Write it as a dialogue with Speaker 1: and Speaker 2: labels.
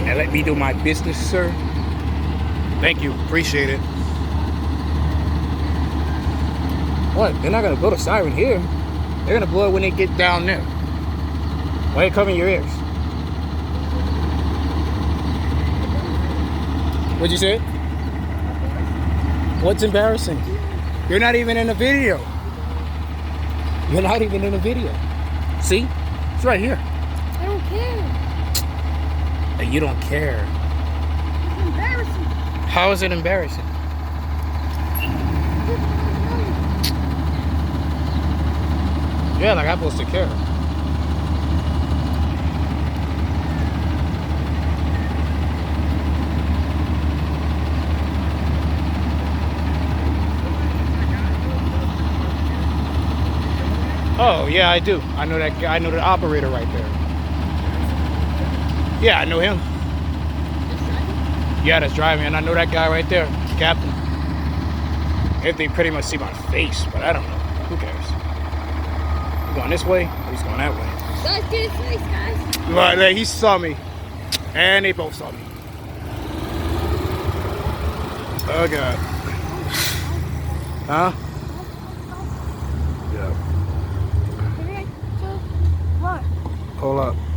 Speaker 1: and let me do my business, sir. Thank you. Appreciate it. What? They're not gonna blow the siren here. They're gonna blow it when they get down there. Why are you covering your ears? What'd you say? What's embarrassing? You're not even in a video. You're not even in a video. See? It's right here.
Speaker 2: I don't care.
Speaker 1: You don't care.
Speaker 2: It's embarrassing.
Speaker 1: How is it embarrassing? Yeah, like I'm supposed to care. Oh, yeah, I do. I know that guy. I know the operator right there. Yeah, I know him. Yeah, that's driving, and I know that guy right there, Captain. If they pretty much see my face, but I don't know. Who cares? He's going this way, or he's going that way.
Speaker 2: Guys, get his face, guys.
Speaker 1: But he saw me, and they both saw me. Oh, God. Huh? Yeah.
Speaker 2: Three, two, one.
Speaker 1: Hold up.